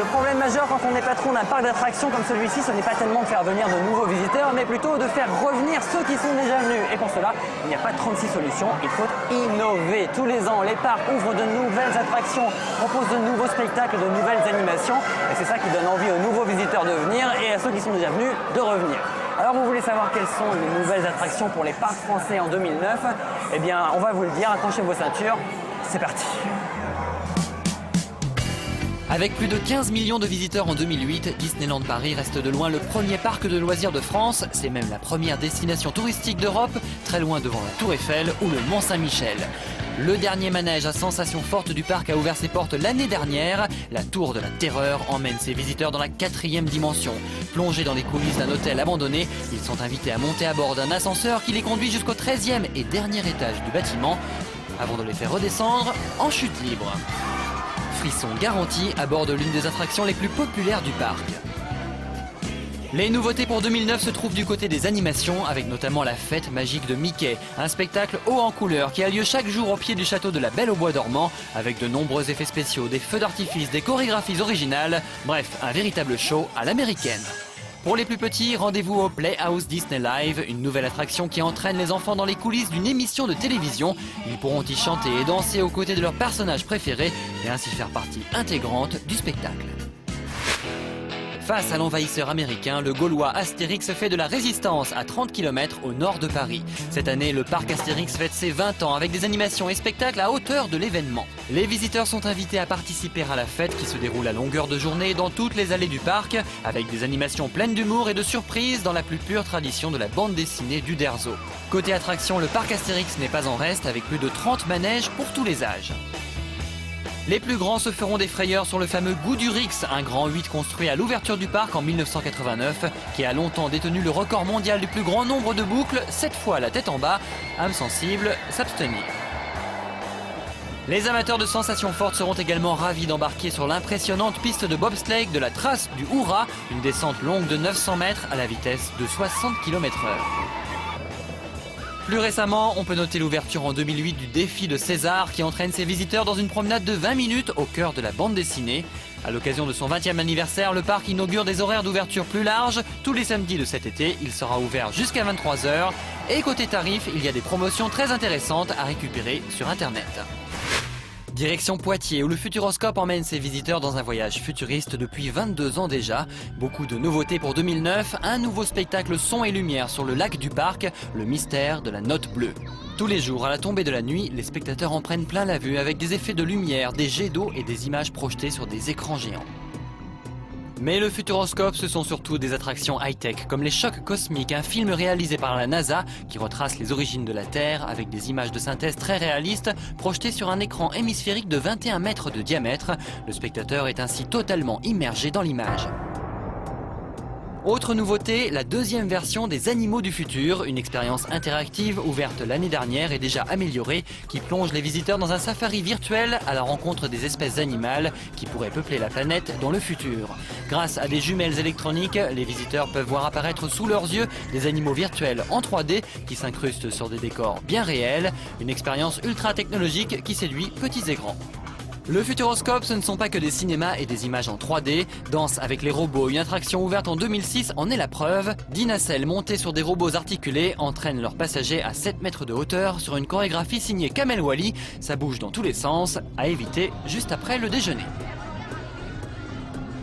Le problème majeur quand on est patron d'un parc d'attractions comme celui-ci, ce n'est pas tellement de faire venir de nouveaux visiteurs, mais plutôt de faire revenir ceux qui sont déjà venus. Et pour cela, il n'y a pas 36 solutions, il faut innover. Tous les ans, les parcs ouvrent de nouvelles attractions, proposent de nouveaux spectacles, de nouvelles animations. Et c'est ça qui donne envie aux nouveaux visiteurs de venir et à ceux qui sont déjà venus de revenir. Alors vous voulez savoir quelles sont les nouvelles attractions pour les parcs français en 2009? Eh bien, on va vous le dire, accrochez vos ceintures, c'est parti. Avec plus de 15 millions de visiteurs en 2008, Disneyland Paris reste de loin le premier parc de loisirs de France. C'est même la première destination touristique d'Europe, très loin devant la Tour Eiffel ou le Mont Saint-Michel. Le dernier manège à sensations fortes du parc a ouvert ses portes l'année dernière. La Tour de la Terreur emmène ses visiteurs dans la 4e dimension. Plongés dans les coulisses d'un hôtel abandonné, ils sont invités à monter à bord d'un ascenseur qui les conduit jusqu'au 13e et dernier étage du bâtiment, avant de les faire redescendre en chute libre. Frisson garanti à bord de l'une des attractions les plus populaires du parc. Les nouveautés pour 2009 se trouvent du côté des animations, avec notamment la fête magique de Mickey, un spectacle haut en couleur qui a lieu chaque jour au pied du château de la Belle au Bois dormant, avec de nombreux effets spéciaux, des feux d'artifice, des chorégraphies originales, bref, un véritable show à l'américaine. Pour les plus petits, rendez-vous au Playhouse Disney Live, une nouvelle attraction qui entraîne les enfants dans les coulisses d'une émission de télévision. Ils pourront y chanter et danser aux côtés de leurs personnages préférés et ainsi faire partie intégrante du spectacle. Face à l'envahisseur américain, le Gaulois Astérix fait de la résistance à 30 km au nord de Paris. Cette année, le parc Astérix fête ses 20 ans avec des animations et spectacles à hauteur de l'événement. Les visiteurs sont invités à participer à la fête qui se déroule à longueur de journée dans toutes les allées du parc, avec des animations pleines d'humour et de surprises dans la plus pure tradition de la bande dessinée d'Uderzo. Côté attraction, le parc Astérix n'est pas en reste avec plus de 30 manèges pour tous les âges. Les plus grands se feront des frayeurs sur le fameux Goudurix, un grand 8 construit à l'ouverture du parc en 1989, qui a longtemps détenu le record mondial du plus grand nombre de boucles, 7 fois la tête en bas, âme sensible, s'abstenir. Les amateurs de sensations fortes seront également ravis d'embarquer sur l'impressionnante piste de bobsleigh de la Trace du Hourra, une descente longue de 900 mètres à la vitesse de 60 km/h. Plus récemment, on peut noter l'ouverture en 2008 du défi de César qui entraîne ses visiteurs dans une promenade de 20 minutes au cœur de la bande dessinée. À l'occasion de son 20e anniversaire, le parc inaugure des horaires d'ouverture plus larges. Tous les samedis de cet été, il sera ouvert jusqu'à 23 h. Et côté tarif, il y a des promotions très intéressantes à récupérer sur Internet. Direction Poitiers, où le Futuroscope emmène ses visiteurs dans un voyage futuriste depuis 22 ans déjà. Beaucoup de nouveautés pour 2009, un nouveau spectacle son et lumière sur le lac du parc, le mystère de la Note Bleue. Tous les jours, à la tombée de la nuit, les spectateurs en prennent plein la vue avec des effets de lumière, des jets d'eau et des images projetées sur des écrans géants. Mais le Futuroscope, ce sont surtout des attractions high-tech, comme les Chocs Cosmiques, un film réalisé par la NASA qui retrace les origines de la Terre avec des images de synthèse très réalistes projetées sur un écran hémisphérique de 21 mètres de diamètre. Le spectateur est ainsi totalement immergé dans l'image. Autre nouveauté, la deuxième version des Animaux du futur, une expérience interactive ouverte l'année dernière et déjà améliorée qui plonge les visiteurs dans un safari virtuel à la rencontre des espèces animales qui pourraient peupler la planète dans le futur. Grâce à des jumelles électroniques, les visiteurs peuvent voir apparaître sous leurs yeux des animaux virtuels en 3D qui s'incrustent sur des décors bien réels, une expérience ultra technologique qui séduit petits et grands. Le Futuroscope, ce ne sont pas que des cinémas et des images en 3D. Danse avec les robots, une attraction ouverte en 2006 en est la preuve. 10 nacelles montées sur des robots articulés entraînent leurs passagers à 7 mètres de hauteur sur une chorégraphie signée Kamel Wally. Ça bouge dans tous les sens, à éviter juste après le déjeuner.